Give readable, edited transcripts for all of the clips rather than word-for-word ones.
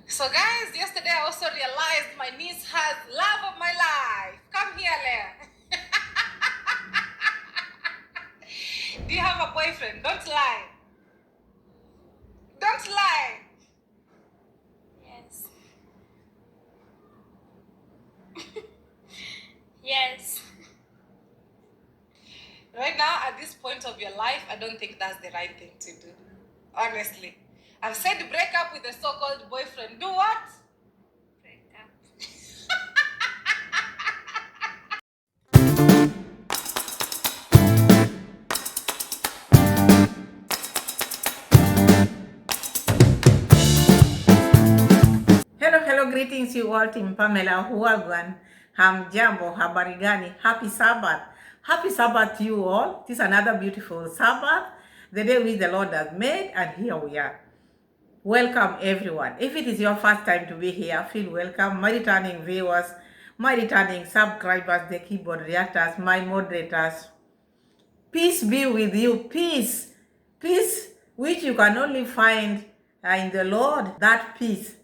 So guys, yesterday I also realized my niece has love of my life. Come here, Leah. Do you have a boyfriend? Don't lie. Don't lie. Yes. Yes. Right now, at this point of your life, I don't think that's the right thing to do. Honestly. I've said break up with a so-called boyfriend. Do what? Break up. Hello, greetings you all, Team Pamela, Huagwan, Hamjambo, habari gani, happy Sabbath. Happy Sabbath to you all. This is another beautiful Sabbath, the day which the Lord has made, and here we are. Welcome everyone. If it is your first time to be here, feel welcome. My returning viewers, my returning subscribers, the keyboard reactors, my moderators, peace be with you. Peace which you can only find in the Lord. That peace,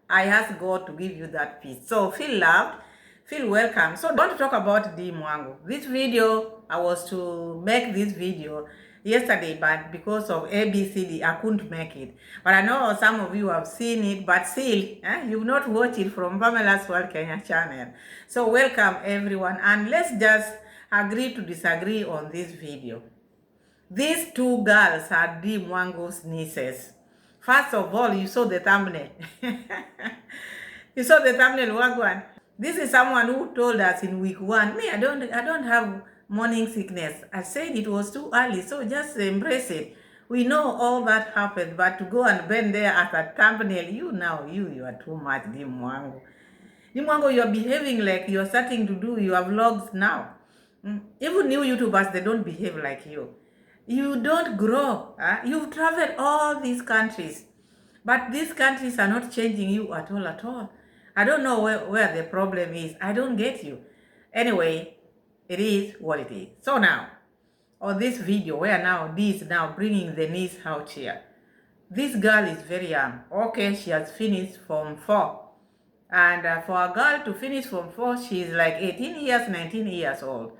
I ask God to give you that peace. So feel loved, feel welcome. So I want to talk about Dee Mwango. This video, I was to make this video yesterday, but because of ABCD, I couldn't make it. But I know some of you have seen it, but still, you've not watched it from Pamela's World Kenya channel. So welcome everyone, and let's just agree to disagree on this video. These two girls are Dee Mwango's nieces. First of all, you saw the thumbnail. You saw the thumbnail, Wagwan. This is someone who told us in week 1, me, I don't have morning sickness. I said it was too early, so just embrace it. We know all that happened, but to go and bend there as a thumbnail, you are too much, Dee Mwango. Dee Mwango, you are behaving like you are starting to do your vlogs now. Even new YouTubers, they don't behave like you. You don't grow. You've traveled all these countries, but these countries are not changing you at all. I don't know where the problem is. I don't get you. Anyway, it is what it is. So now, on this video, where now Dee is now bringing the niece out here. This girl is very young. Okay, she has finished Form 4. And for a girl to finish Form 4, she is like 18 years, 19 years old.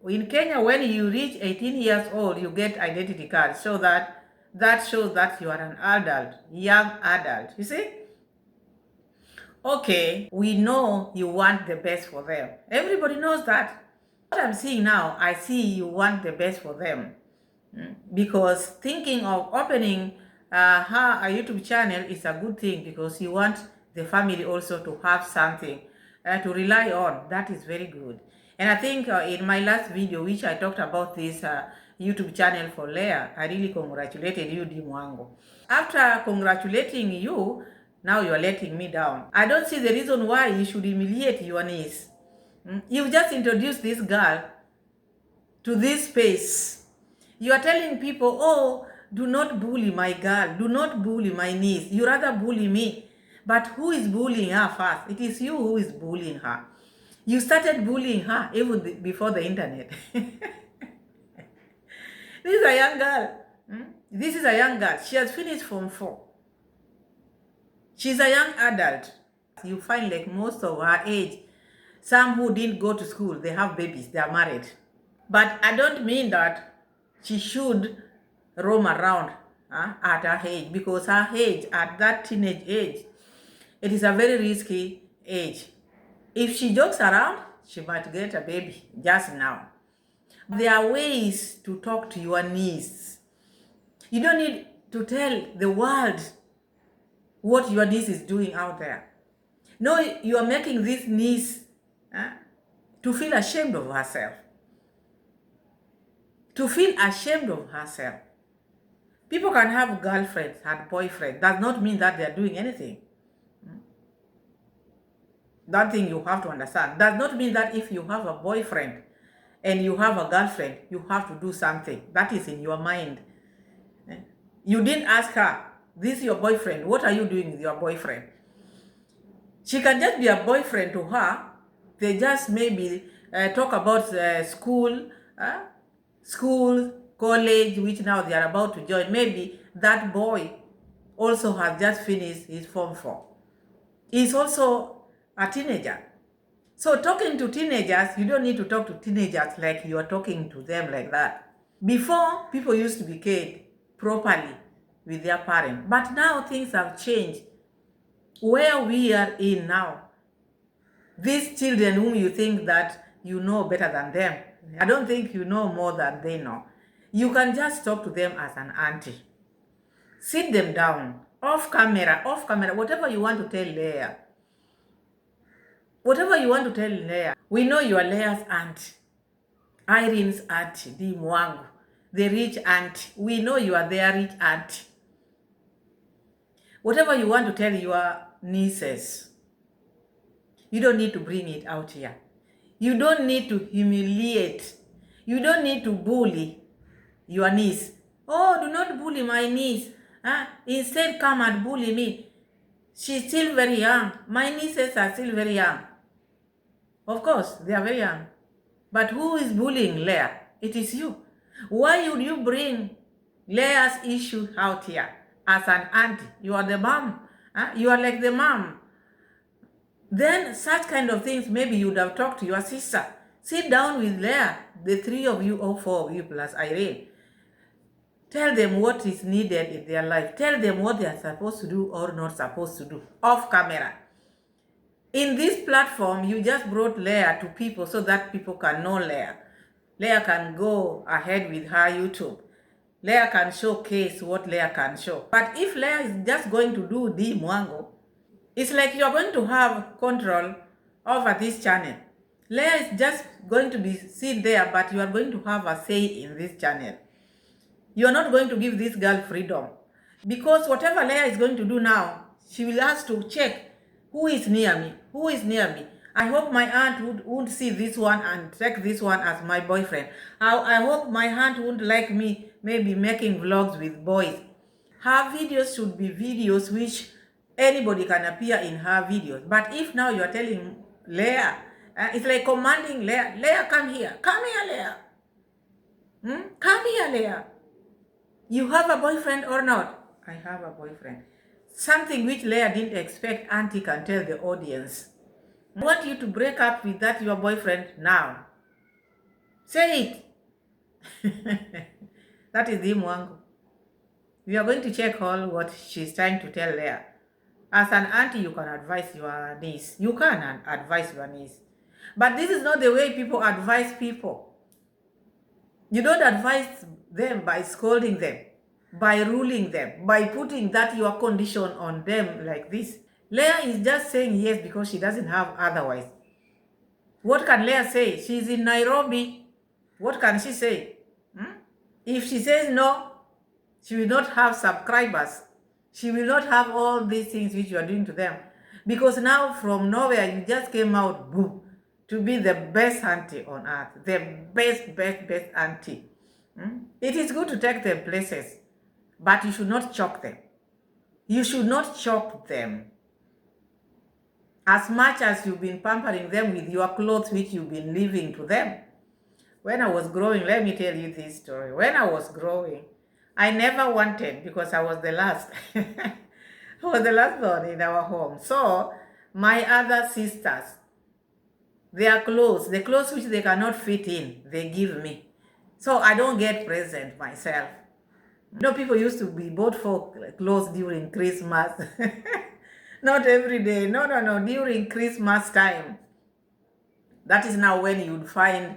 In Kenya, when you reach 18 years old, you get identity card, so that shows that you are an adult, young adult. You see? Okay, we know you want the best for them. Everybody knows that. What I'm seeing now, I see you want the best for them. Because thinking of opening her a YouTube channel is a good thing, because you want the family also to have something to rely on. That is very good. And I think in my last video, which I talked about this YouTube channel for Leah, I really congratulated you, Dee Mwango. After congratulating you, now you are letting me down. I don't see the reason why you should humiliate your niece. You've just introduced this girl to this space. You are telling people, oh, do not bully my girl, do not bully my niece, you rather bully me. But who is bullying her first? It is you who is bullying her. You started bullying her even before the internet. This is a young girl. This is a young girl. She has finished Form 4. She's a young adult. You find like most of her age, some who didn't go to school, they have babies, they are married. But I don't mean that she should roam around at her age, because her age, at that teenage age, it is a very risky age. If she jokes around, she might get a baby just now. There are ways to talk to your niece. You don't need to tell the world what your niece is doing out there. No, you are making this niece to feel ashamed of herself. To feel ashamed of herself. People can have girlfriends and boyfriends. Does not mean that they are doing anything. That thing you have to understand. Does not mean that if you have a boyfriend and you have a girlfriend, you have to do something. That is in your mind. You didn't ask her, this is your boyfriend, what are you doing with your boyfriend? She can just be a boyfriend to her. They just maybe talk about school, college, which now they are about to join. Maybe that boy also has just finished his Form 4. is also a teenager. So talking to teenagers, you don't need to talk to teenagers like you are talking to them like that. Before, people used to be cared properly with their parents, but now things have changed. Where we are in now, these children whom you think that you know better than them, I don't think you know more than they know. You can just talk to them as an auntie. Sit them down, off camera, whatever you want to tell Leah. Whatever you want to tell Leah. We know you are Leah's aunt, Irene's aunt, Dee Mwango, the rich aunt. We know you are their rich aunt. Whatever you want to tell your nieces, you don't need to bring it out here. You don't need to humiliate. You don't need to bully your niece. Oh, do not bully my niece. Instead, come and bully me. She's still very young. My nieces are still very young. Of course, they are very young. But who is bullying Leah? It is you. Why would you bring Leah's issue out here as an auntie? You are the mom. You are like the mom. Then such kind of things, maybe you would have talked to your sister. Sit down with Leah, the three of you or four of you plus Irene. Tell them what is needed in their life. Tell them what they are supposed to do or not supposed to do off camera. In this platform, you just brought Leah to people so that people can know Leah. Leah can go ahead with her YouTube. Leah can showcase what Leah can show. But if Leah is just going to do Dee Mwango, it's like you're going to have control over this channel. Leah is just going to be seen there, but you are going to have a say in this channel. You are not going to give this girl freedom. Because whatever Leah is going to do now, she will have to check who is near me, who is near me. I hope my aunt would see this one and take this one as my boyfriend. I hope my aunt wouldn't like me maybe making vlogs with boys. Her videos should be videos which anybody can appear in her videos. But if now you are telling Leah, it's like commanding Leah, Leah, come here, Leah. Come here, Leah. You have a boyfriend or not? I have a boyfriend. Something which Leah didn't expect auntie can tell the audience. I want you to break up with that your boyfriend now. Say it. That is Dee Mwango. We are going to check all what she's trying to tell Leah. As an auntie, you can advise your niece. You can advise your niece. But this is not the way people advise people. You don't advise them by scolding them, by ruling them, by putting that your condition on them like this. Leah is just saying yes because she doesn't have otherwise. What can Leah say? She's in Nairobi. What can she say? If she says no, she will not have subscribers. She will not have all these things which you are doing to them. Because now from nowhere, you just came out, boom, to be the best auntie on earth. The best auntie. It is good to take them places, but you should not choke them. You should not choke them. As much as you've been pampering them with your clothes which you've been leaving to them. When I was growing, let me tell you this story. When I was growing, I never wanted, because I was the last. I was the last one in our home. So my other sisters, their clothes, the clothes which they cannot fit in, they give me. So I don't get present myself. You know, people used to be bought for clothes during Christmas. Not every day. No. During Christmas time. That is now when you'd find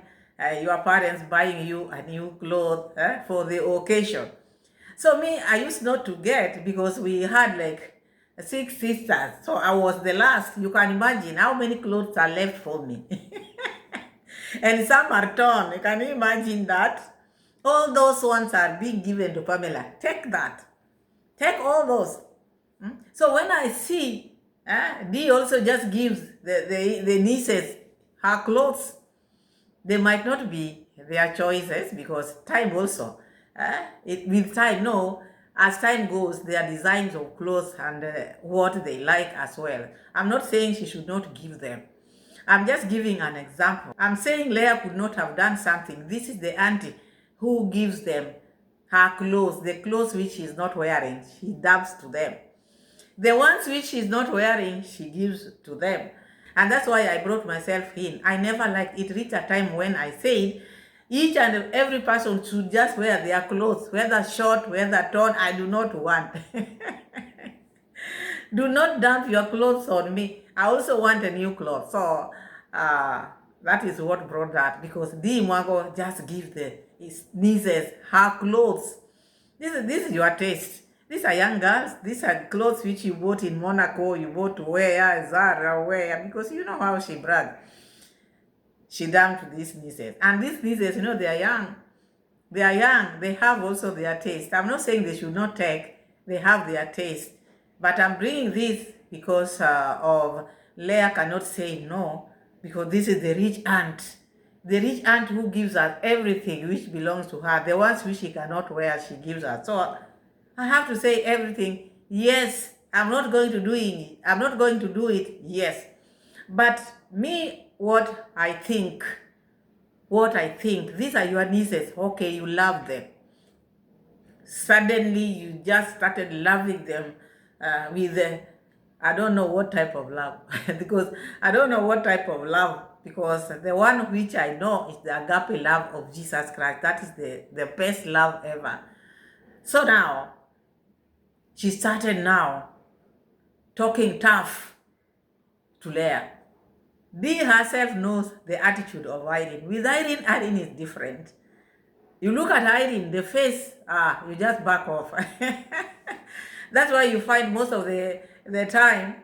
your parents buying you a new clothes for the occasion. So me, I used not to get, because we had like 6 sisters. So I was the last. You can imagine how many clothes are left for me. And some are torn. Can you imagine that? All those ones are being given to Pamela. Take that. Take all those. So when I see Dee also just gives the nieces her clothes, they might not be their choices, because time also, with time, no, as time goes, their designs of clothes and what they like as well. I'm not saying she should not give them. I'm just giving an example. I'm saying Leah could not have done something. This is the auntie who gives them her clothes, the clothes which she's not wearing. She dabs to them. The ones which she's not wearing, she gives to them. And that's why I brought myself in. I never liked it. Reached a time when I said each and every person should just wear their clothes, whether short, whether torn. I do not want. Do not dump your clothes on me. I also want a new clothes. So uh, that is what brought that, because Dee Mwango just give his nieces her clothes. This is your taste. These are young girls. These are clothes which you bought in Monaco, you bought to wear, Zara wear, because you know how she bragged. She dumped these nieces. And these nieces, they are young. They are young. They have also their taste. I'm not saying they should not take. They have their taste. But I'm bringing this because of Leah cannot say no, because this is the rich aunt. The rich aunt who gives her everything which belongs to her. The ones which she cannot wear, she gives her. So I have to say everything. Yes, I'm not going to do it. I'm not going to do it. Yes. But me, what I think, these are your nieces. Okay, you love them. Suddenly, you just started loving them with, I don't know what type of love. Because I don't know what type of love. Because the one which I know is the agape love of Jesus Christ. That is the best love ever. So now, she started now talking tough to Leah. Dee herself knows the attitude of Irene. With Irene is different. You look at Irene, the face, you just back off. That's why you find most of the time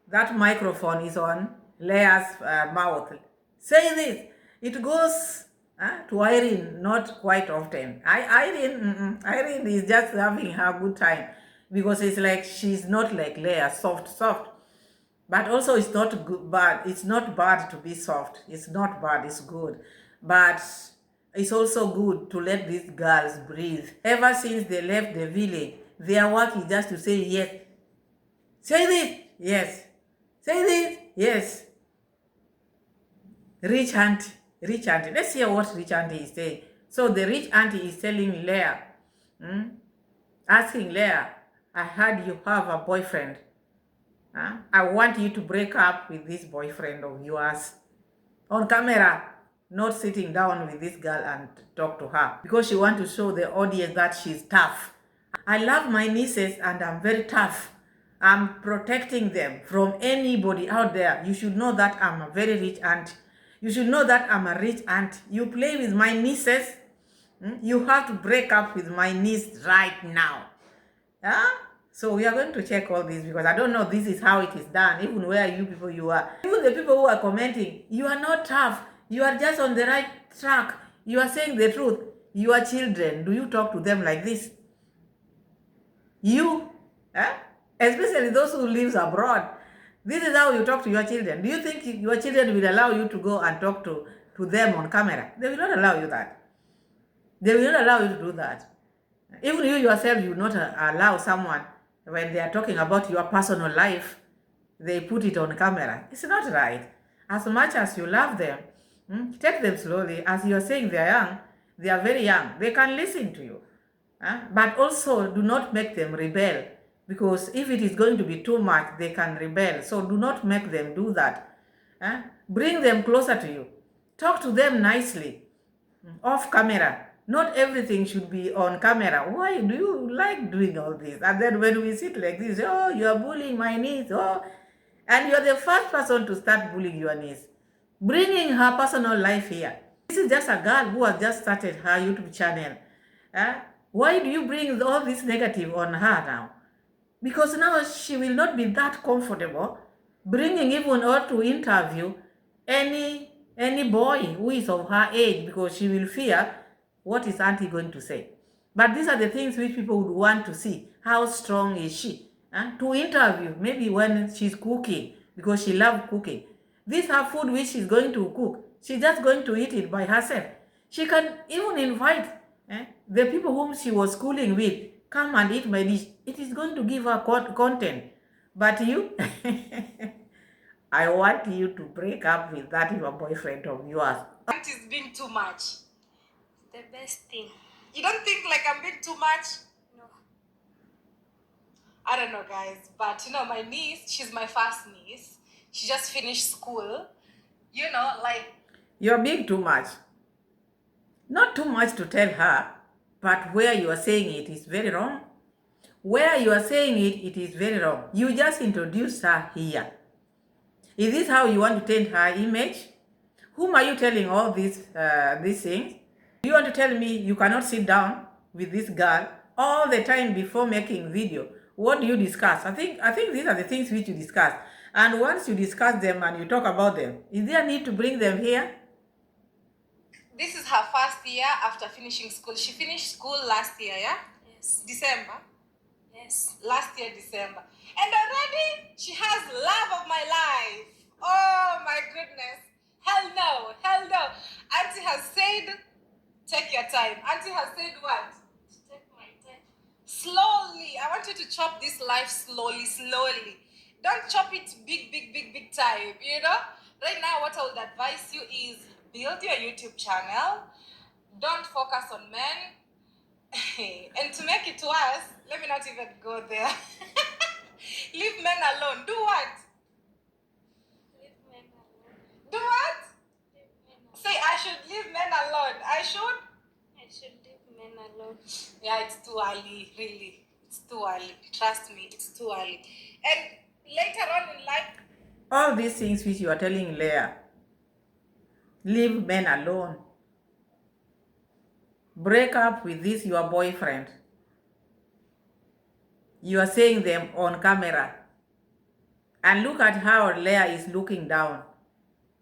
that microphone is on Leah's mouth. Say this. It goes to Irene not quite often. Irene is just having her good time, because it's like she's not like Leah, soft. But also it's not good, bad. It's not bad to be soft. It's not bad, it's good. But it's also good to let these girls breathe. Ever since they left the village, their work is just to say yes. Say this, yes. Say this, yes. Rich auntie, rich auntie. Let's hear what rich auntie is saying. So the rich auntie is telling Leah, asking Leah, I heard you have a boyfriend. I want you to break up with this boyfriend of yours on camera, not sitting down with this girl and talk to her, because she wants to show the audience that she's tough. I love my nieces and I'm very tough. I'm protecting them from anybody out there. You should know that I'm a very rich aunt. You should know that I'm a rich aunt. You play with my nieces, you have to break up with my niece right now. So we are going to check all this, because I don't know this is how it is done, even where you people you are. Even the people who are commenting, you are not tough. You are just on the right track. You are saying the truth. Your children, do you talk to them like this? You, especially those who live abroad, this is how you talk to your children. Do you think your children will allow you to go and talk to them on camera? They will not allow you that. They will not allow you to do that. Even you yourself, you will not allow someone, when they are talking about your personal life, they put it on camera. It's not right. As much as you love them, take them slowly. As you are saying, they are young. They are very young. They can listen to you. But also, do not make them rebel. Because if it is going to be too much, they can rebel. So do not make them do that. Bring them closer to you. Talk to them nicely, off camera. Not everything should be on camera. Why do you like doing all this? And then when we sit like this, oh, you are bullying my niece. Oh, and you're the first person to start bullying your niece, bringing her personal life here. This is just a girl who has just started her YouTube channel. Why do you bring all this negative on her now? Because now she will not be that comfortable bringing even her to interview any boy who is of her age, because she will fear what is auntie going to say. But these are the things which people would want to see. How strong is she? To interview, maybe when she's cooking, because she loves cooking. This her food which she's going to cook. She's just going to eat it by herself. She can even invite the people whom she was schooling with, come and eat my dish. It is going to give her content. But you, I want you to break up with that your boyfriend of yours. That is being too much. The best thing. You don't think like I'm being too much? No. I don't know, guys, but you know, my niece, she's my first niece. She just finished school. You know, like, You're being too much. Not too much to tell her, but where you are saying it is very wrong. Where you are saying it, it is very wrong. You just introduced her here. Is this how you want to taint her image? Whom are you telling all these things? You want to tell me you cannot sit down with this girl all the time before making video? What do you discuss? I think these are the things which you discuss. And once you discuss them and you talk about them, is there a need to bring them here? this is her first year after finishing school. She finished school last year, yeah? Yes. December. Yes. Last year, December. And already she has love of my life. Oh my goodness. Hell no. Hell no. Auntie has said, take your time. Auntie has said what? Take my time. Slowly. I want you to chop this life slowly, slowly. Don't chop it big time, you know? Right now, what I would advise you is build your YouTube channel. Don't focus on men. And to make it worse, let me not even go there. Leave men alone. Do what? Leave men alone. Do what? Leave men alone. Say, I should leave men alone. I should? I should leave men alone. Yeah, it's too early, really. It's too early. Trust me, it's too early. And later on in life, All these things which you are telling Leah, leave men alone. Break up with this your boyfriend. You are saying them on camera. And look at how Leah is looking down.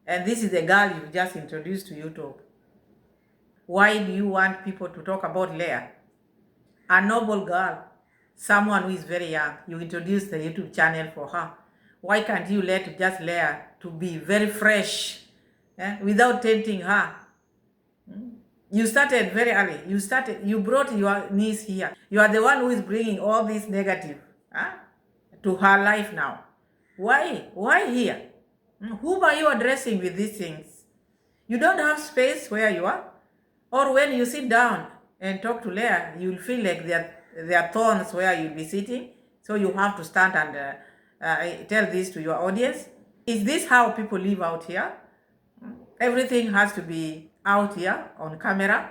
And this is the girl you just introduced to YouTube. Why do you want people to talk about Leah? A noble girl, someone who is very young. You introduced the YouTube channel for her. Why can't you let just Leah to be very fresh, without tainting her? You started very early. You brought your niece here. You are the one who is bringing all this negative to her life now. Why? Why here? Whom are you addressing with these things? You don't have space where you are. Or when you sit down and talk to Leah, you'll feel like there are thorns where you'll be sitting. So you have to stand and tell this to your audience. Is this how people live out here? Everything has to be out here on camera.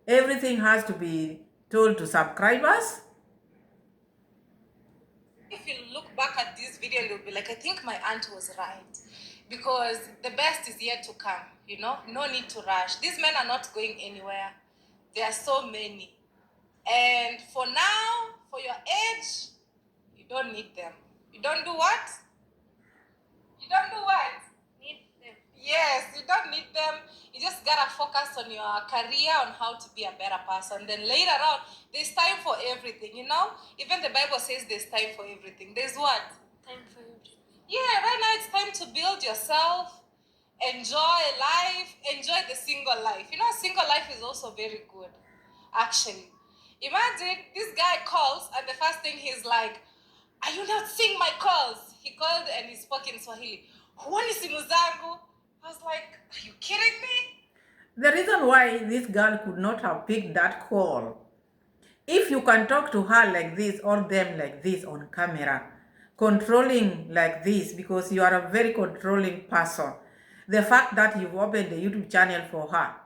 Everything has to be told to subscribers. if you look back at this video, you'll be like, I think my aunt was right. Because the best is yet to come, you know? No need to rush. These men are not going anywhere. There are so many. And for now, for your age, you don't need them. You don't do what? You don't do what? Need them. Yes, you don't need them. You just gotta focus on your career, on how to be a better person. Then later on, there's time for everything, you know? Even the Bible says there's time for everything. There's what? Time for everything. Yeah, right now it's time to build yourself, enjoy life, enjoy the single life. You know, single life is also very good, actually. Imagine this guy calls, and the first thing he's like, are you not seeing my calls? He called and he spoke in Swahili. Huoni simu zangu? I was like, are you kidding me? The reason why this girl could not have picked that call, if you can talk to her like this or them like this on camera, controlling like this, because you are a very controlling person, the fact that you've opened the YouTube channel for her,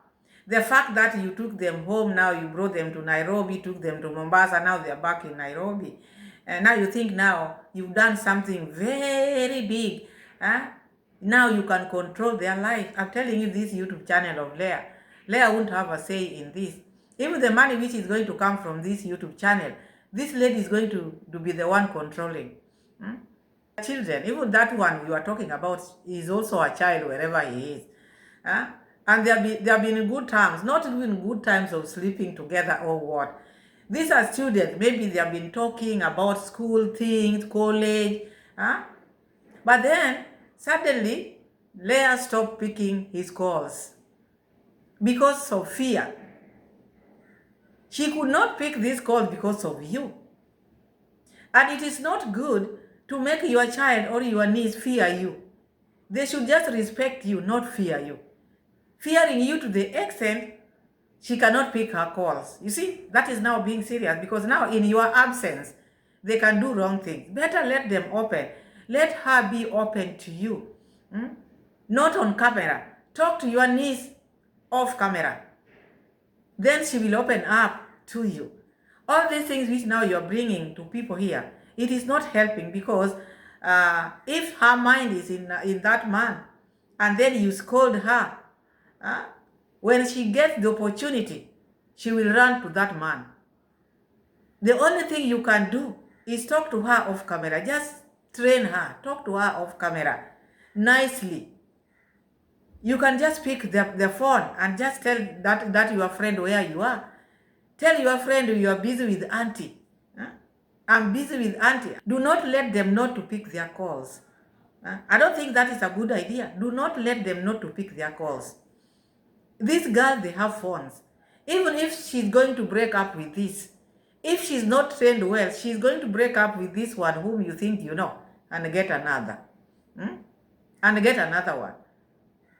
the fact that you took them home, now you brought them to Nairobi, took them to Mombasa, now they're back in Nairobi, and now you think now you've done something very big, now you can control their life. I'm telling you, this YouTube channel of Leah won't have a say in this. Even the money which is going to come from this YouTube channel, this lady is going to be the one controlling. Children, even that one you are talking about is also a child wherever he is. And they have been in good times, not even good times of sleeping together or what. These are students, maybe they have been talking about school things, college. But then, suddenly, Leah stopped picking his calls because of fear. She could not pick these calls because of you. And it is not good to make your child or your niece fear you. They should just respect you, not fear you. Fearing you to the extent she cannot pick her calls. You see, that is now being serious, because now in your absence, they can do wrong things. Better let them open. Let her be open to you. Not on camera. Talk to your niece off camera. Then she will open up to you. All these things which now you're bringing to people here, it is not helping, because if her mind is in that man, and then you scold her, when she gets the opportunity, she will run to that man. The only thing you can do is talk to her off camera. Just train her. Talk to her off camera nicely. You can just pick the phone and just tell that your friend where you are. Tell your friend you are busy with auntie. I'm busy with auntie. Do not let them not to pick their calls. I don't think that is a good idea. Do not let them not to pick their calls. These girls, they have phones. Even if she's going to break up with this, if she's not trained well, she's going to break up with this one whom you think you know, and get another. And get another one.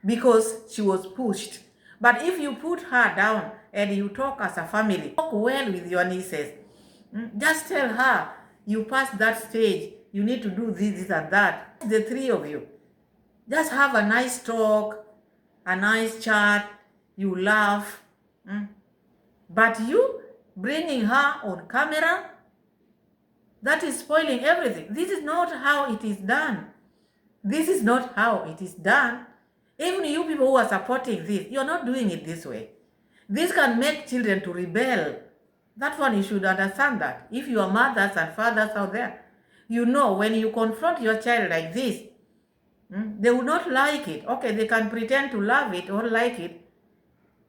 Because she was pushed. But if you put her down and you talk as a family, talk well with your nieces. Just tell her, you passed that stage, you need to do this and that. The three of you. Just have a nice talk, a nice chat, you laugh. But you bringing her on camera, that is spoiling everything. This is not how it is done. This is not how it is done. Even you people who are supporting this, you're not doing it this way. This can make children to rebel. That one, you should understand that. If you are mothers and fathers out there, you know when you confront your child like this, they will not like it. Okay, they can pretend to love it or like it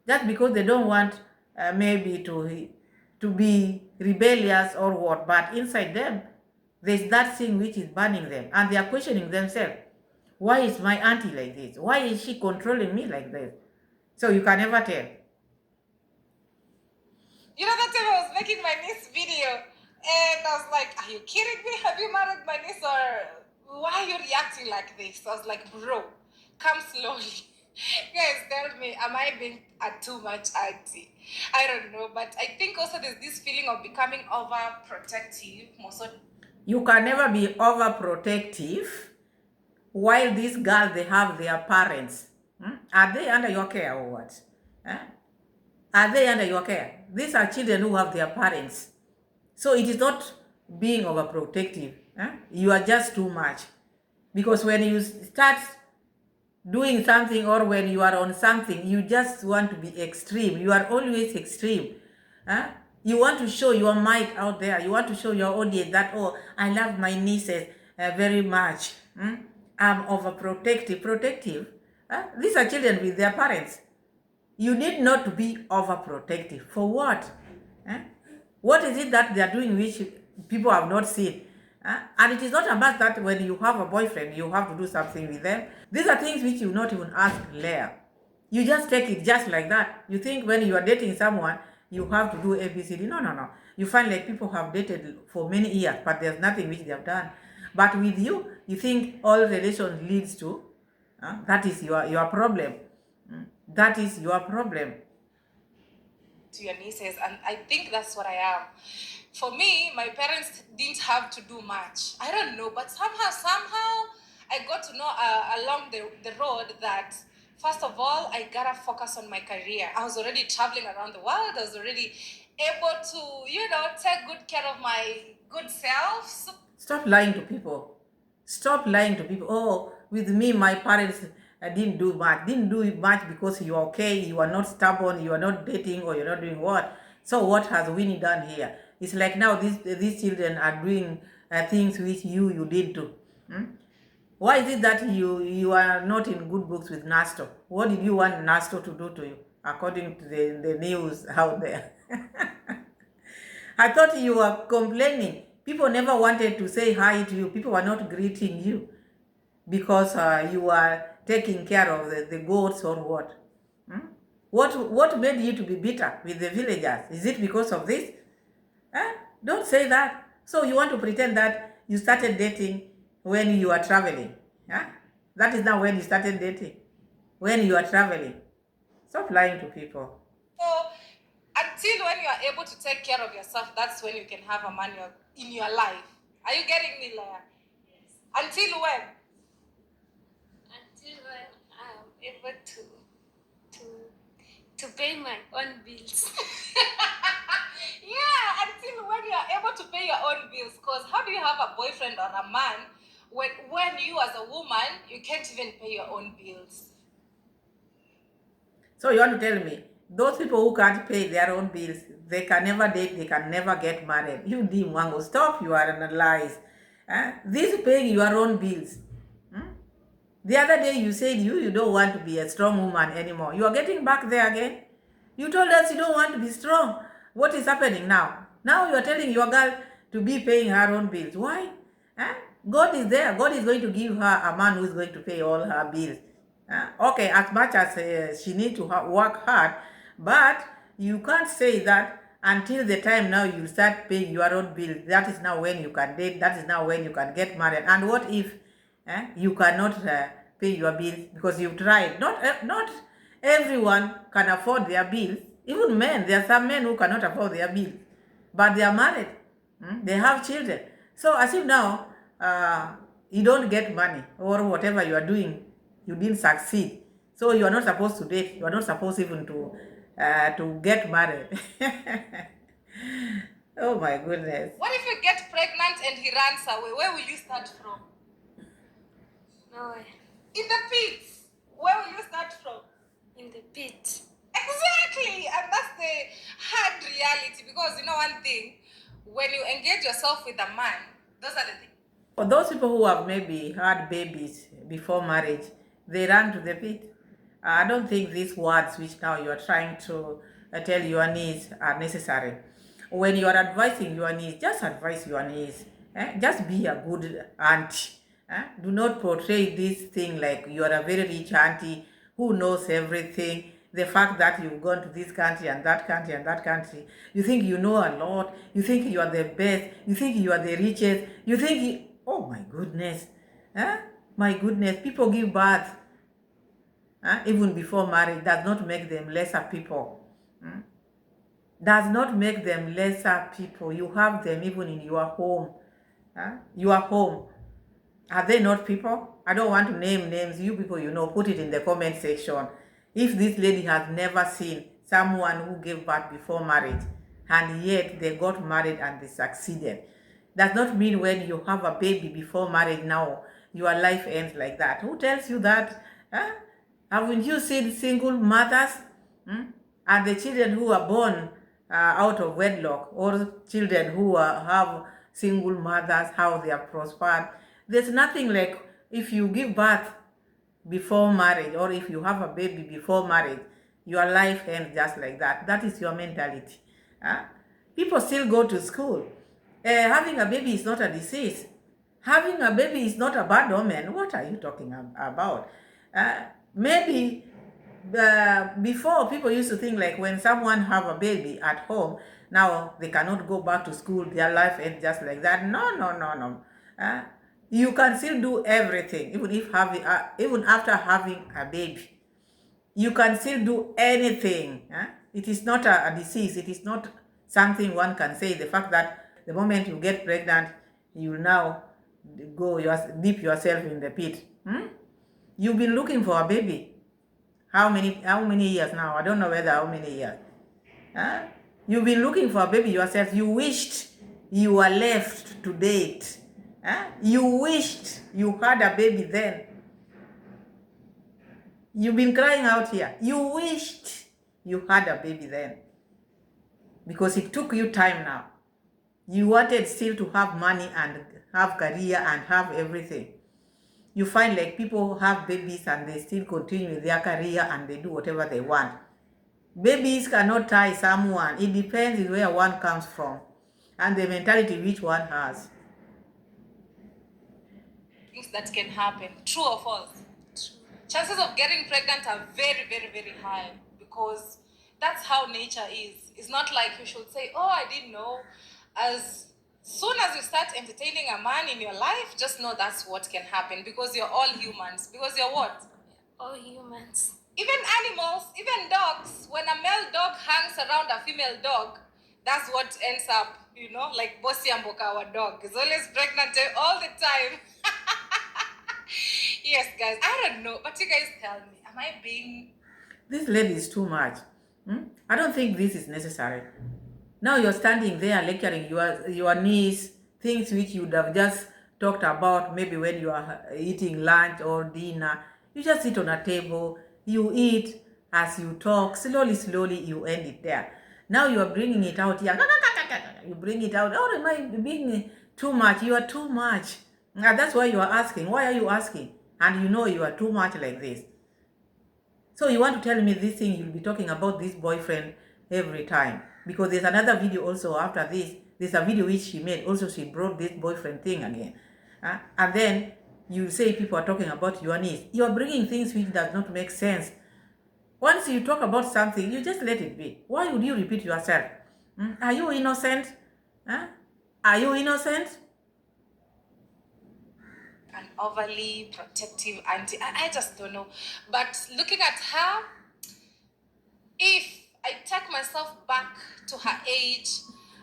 just because they don't want maybe to be rebellious or what. But inside them, there's that thing which is burning them, and they are questioning themselves. Why is my auntie like this? Why is she controlling me like this? So you can never tell. You know, that time I was making my niece video, and I was like, are you kidding me? Have you married my niece, or why are you reacting like this? I was like, bro, come slowly. Guys, tell me, am I being a too much auntie? I don't know, but I think also there's this feeling of becoming overprotective. You can never be overprotective while these girls, they have their parents. Are they under your care or what? Are they under your care? These are children who have their parents. So it is not being overprotective. You are just too much. Because when you start doing something, or when you are on something, you just want to be extreme. You are always extreme. You want to show your might out there. You want to show your audience that, oh, I love my nieces very much. I'm overprotective. Protective. These are children with their parents. You need not to be overprotective. For what? What is it that they are doing which people have not seen? And it is not about that when you have a boyfriend, you have to do something with them. These are things which you not even ask Leah. You just take it just like that. You think when you are dating someone, you have to do ABCD. No. You find like people have dated for many years, but there's nothing which they have done. But with you, you think all relations leads to, that is your problem. That is your problem. To your nieces, and I think that's what I am. For me, my parents didn't have to do much. I don't know, but somehow I got to know along the road that first of all, I gotta focus on my career. I was already traveling around the world. I was already able to, take good care of my good self. So stop lying to people. Stop lying to people. Oh, with me, my parents didn't do much. Didn't do much because you are okay. You are not stubborn. You are not dating, or you're not doing what. So what has Winnie done here? It's like now these children are doing things which you didn't do. Why is it that you are not in good books with Nasto? What did you want Nasto to do to you, according to the news out there? I thought you were complaining. People never wanted to say hi to you. People were not greeting you because you are taking care of the goats or what? What made you to be bitter with the villagers? Is it because of this? Don't say that. So you want to pretend that you started dating when you are traveling. That is not when you started dating. When you are traveling. Stop lying to people. and until when you are able to take care of yourself, that's when you can have a man in your life. Are you getting me, Leia? Yes. Until when? Until when I am able to pay my own bills. Yeah, until when you are able to pay your own bills. Because how do you have a boyfriend or a man when you as a woman, you can't even pay your own bills? So you want to tell me, those people who can't pay their own bills, they can never date, they can never get married. You, Dee Mwango, stop your lies. This paying your own bills. The other day you said you don't want to be a strong woman anymore. You are getting back there again. You told us you don't want to be strong. What is happening now? Now you are telling your girl to be paying her own bills. Why? God is there. God is going to give her a man who is going to pay all her bills. Okay, as much as she needs to work hard, but you can't say that until the time now you start paying your own bill. That is now when you can date. That is now when you can get married. And what if you cannot pay your bills because you've tried? Not everyone can afford their bills. Even men, there are some men who cannot afford their bills, but they are married. They have children. So as if now you don't get money or whatever you are doing, you didn't succeed. So you are not supposed to date. You are not supposed even to get married. Oh my goodness. What if you get pregnant and he runs away? Where will you start from? Nowhere. In the pit. Where will you start from? In the pit. Exactly. And that's the hard reality. Because you know one thing, when you engage yourself with a man, those are the things. For those people who have maybe had babies before marriage, they run to the pit. I don't think these words which now you are trying to tell your niece are necessary. When you are advising your niece, just advise your niece. Just be a good auntie. Do not portray this thing like you are a very rich auntie who knows everything. The fact that you've gone to this country and that country and that country, you think you know a lot, you think you are the best, you think you are the richest, you think oh my goodness. My goodness, people give birth even before marriage does not make them lesser people. Does not make them lesser people. You have them even in your home. Your home. Are they not people? I don't want to name names. You people, put it in the comment section. If this lady has never seen someone who gave birth before marriage and yet they got married and they succeeded, does not mean when you have a baby before marriage now your life ends like that. Who tells you that? Haven't you seen single mothers and the children who are born out of wedlock, or children who have single mothers, how they are prospered? There's nothing like if you give birth before marriage or if you have a baby before marriage, your life ends just like that. That is your mentality. People still go to school. Having a baby is not a disease. Having a baby is not a bad omen. What are you talking about? Maybe before, people used to think like when someone have a baby at home, now they cannot go back to school, their life ends just like that. No. You can still do everything even after having a baby. You can still do anything. It is not a disease. It is not something one can say. The fact that the moment you get pregnant, you now dip yourself in the pit. You've been looking for a baby. How many years now? I don't know whether how many years. You've been looking for a baby yourself. You wished you were left to date. You wished you had a baby then. You've been crying out here. You wished you had a baby then. Because it took you time now. You wanted still to have money and have career and have everything. You find like people have babies and they still continue with their career and they do whatever they want. Babies cannot tie someone. It depends where one comes from and the mentality which one has. Things that can happen. True or false? True. Chances of getting pregnant are very, very, very high because that's how nature is. It's not like you should say, oh, I didn't know. As soon as you start entertaining a man in your life, just know that's what can happen because you're all humans. Because you're what? All humans. Even animals, even dogs, when a male dog hangs around a female dog, that's what ends up, you know, like Bossy Amboka, our dog, is always pregnant all the time. Yes, guys, I don't know, but you guys tell me, am I being... This lady is too much. I don't think this is necessary. Now you're standing there lecturing your niece things which you would have just talked about maybe when you are eating lunch or dinner. You just sit on a table, you eat as you talk, slowly you end it there. Now you are bringing it out here. You bring it out. Oh, am I being too much? You are too much. And that's why you are asking. Why are you asking? And you know you are too much like this. So you want to tell me this thing, you'll be talking about this boyfriend every time? Because there's another video also after this. There's a video which she made. Also, she brought this boyfriend thing again. And then you say people are talking about your niece. You are bringing things which does not make sense. Once you talk about something, you just let it be. Why would you repeat yourself? Are you innocent? Are you innocent? An overly protective auntie. I just don't know. But looking at her, if I take myself back to her age,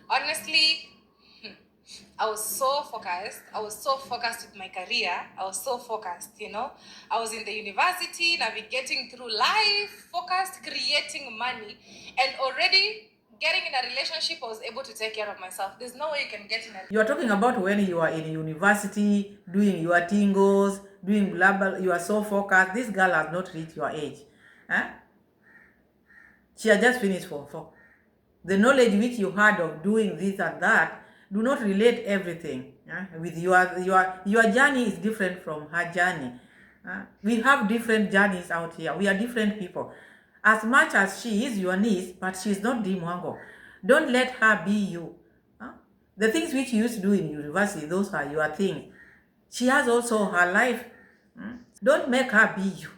honestly, I was so focused. I was so focused with my career. I was so focused, you know. I was in the university, navigating through life, focused, creating money, and already getting in a relationship, I was able to take care of myself. There's no way you can get in a... You are talking about when you are in university, doing your tingles, doing blah blah, you are so focused. This girl has not reached your age. She has just finished form 4. The knowledge which you had of doing this and that do not relate everything. With your journey is different from her journey. We have different journeys out here. We are different people. As much as she is your niece, but she is not Dee Mwango. Don't let her be you. The things which you used to do in university, those are your things. She has also her life. Don't make her be you.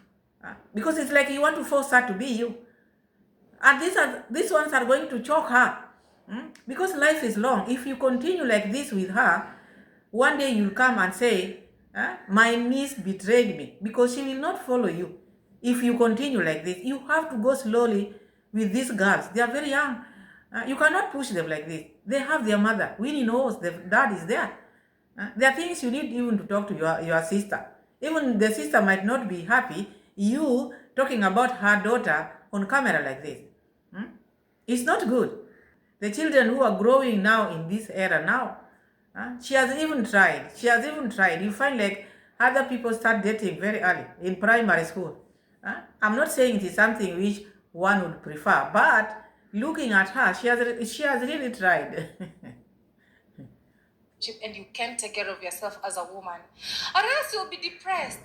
Because it's like you want to force her to be you. And these ones are going to choke her. Because life is long. If you continue like this with her, one day you'll come and say, my niece betrayed me. Because she will not follow you. If you continue like this, you have to go slowly with these girls. They are very young. You cannot push them like this. They have their mother. Winnie knows the dad is there. There are things you need even to talk to your sister. Even the sister might not be happy, you talking about her daughter on camera like this. It's not good. The children who are growing now in this era now, she has even tried. You find like other people start dating very early in primary school. I'm not saying it is something which one would prefer, but looking at her, she has really tried. And you can't take care of yourself as a woman, or else you'll be depressed.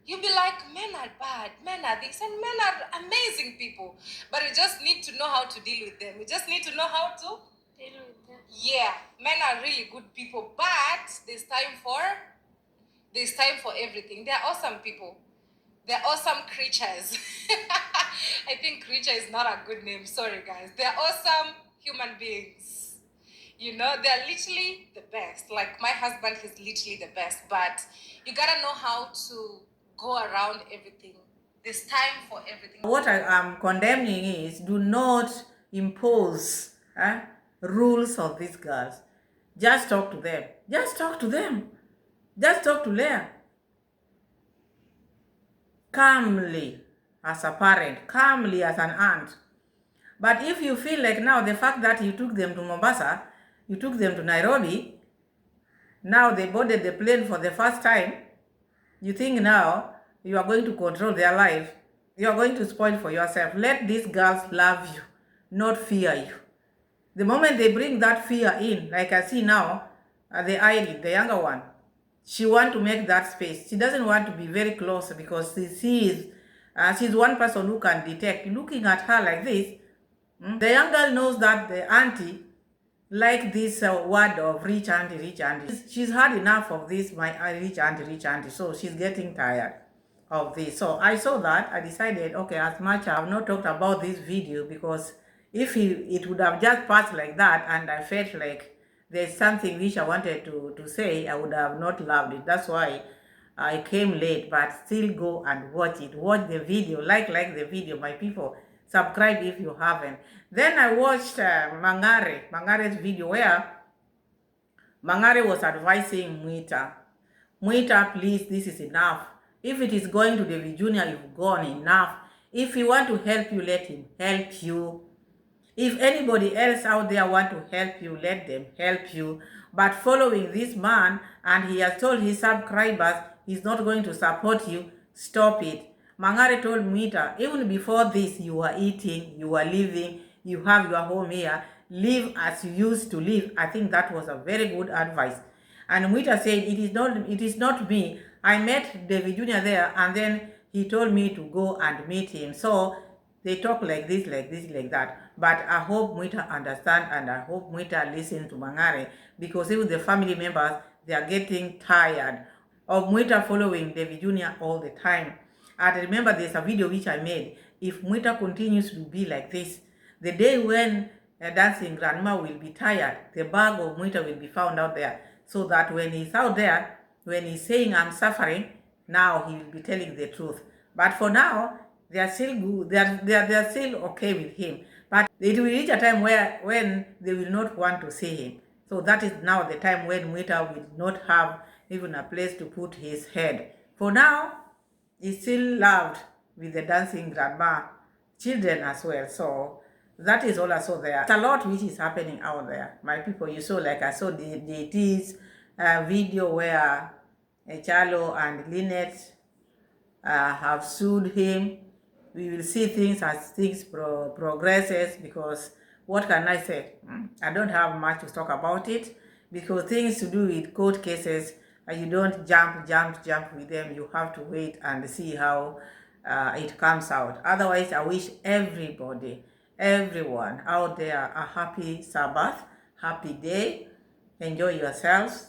You'll be like, men are bad, men are this, and men are amazing people. But you just need to know how to deal with them. You just need to know how to Deal with them. yeah, men are really good people, but there's time for everything. They're awesome people. They're awesome creatures. I think creature is not a good name. Sorry, guys. They're awesome human beings. You know, they're literally the best. Like my husband, he's literally the best. But you gotta know how to go around everything. There's time for everything. What I am condemning is do not impose rules on these girls. Just talk to them. Just talk to them. Just talk to Leah. Calmly as a parent, calmly as an aunt. But if you feel like now the fact that you took them to Mombasa, you took them to Nairobi, now they boarded the plane for the first time, you think now you are going to control their life. You are going to spoil for yourself. Let these girls love you, not fear you. The moment they bring that fear in, like I see now, the Ivy, the younger one, she wants to make that space. She doesn't want to be very close because she's one person who can detect. Looking at her like this, the young girl knows that the auntie like this word of rich auntie, rich auntie. She's had enough of this, my rich auntie, rich auntie. So she's getting tired of this. So I saw that. I decided, okay, as much I have not talked about this video because if it would have just passed like that and I felt like there's something which I wanted to say, I would have not loved it. That's why I came late, but still go and watch it. Watch the video, like the video, my people. Subscribe if you haven't. Then I watched Mangare's video where Mangare was advising Mwita. Mwita, please, this is enough. If it is going to David Jr., you've gone enough. If he want to help you, let him help you. If anybody else out there want to help you, let them help you. But following this man, and he has told his subscribers he's not going to support you, stop it. Mangare told Mwita, even before this, you were eating, you were living, you have your home here, live as you used to live. I think that was a very good advice. And Mwita said, it is not me. I met David Jr. there, and then he told me to go and meet him. So they talk like this, like that. But I hope Mwita understand, and I hope Mwita listen to Mangare, because even the family members, they are getting tired of Mwita following David Jr. all the time. And remember, there's a video which I made. If Mwita continues to be like this, the day when dancing grandma will be tired, the bag of Mwita will be found out there. So that when he's out there, when he's saying I'm suffering, now he will be telling the truth. But for now, they are still good. They are still okay with him. But it will reach a time when they will not want to see him. So that is now the time when Mwita will not have even a place to put his head. For now, he's still loved with the dancing grandma children as well. So that is all I saw there. It's a lot which is happening out there. My people, you saw, like I saw the video where Chalo and Lynette have sued him. We will see things as things progresses, because what can I say? I don't have much to talk about it, because things to do with court cases, you don't jump with them. You have to wait and see how it comes out. Otherwise, I wish everybody, everyone out there a happy Sabbath, happy day. Enjoy yourselves,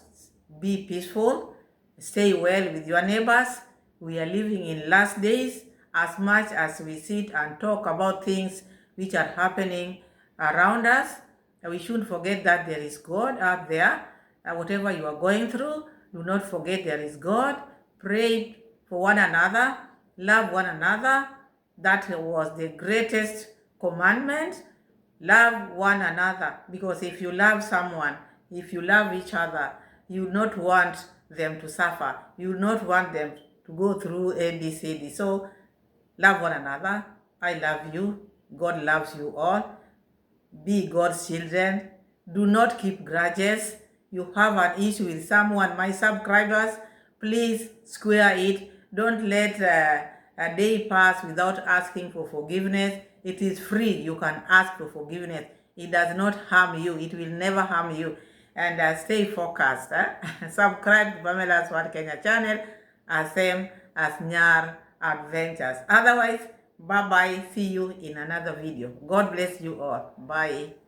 be peaceful, stay well with your neighbors. We are living in last days. As much as we sit and talk about things which are happening around us, we shouldn't forget that there is God up there. Whatever you are going through, do not forget there is God. Pray for one another, love one another. That was the greatest commandment. Love one another, because if you love someone, if you love each other, you not want them to suffer. You not want them to go through ABCD. So love one another. I love you. God loves you all. Be God's children. Do not keep grudges. You have an issue with someone, my subscribers, please square it. Don't let a day pass without asking for forgiveness. It is free. You can ask for forgiveness. It does not harm you. It will never harm you. And stay focused. Subscribe to Pamela's One Kenya channel, as same as Nyar Adventures. Otherwise, bye-bye. See you in another video. God bless you all. Bye.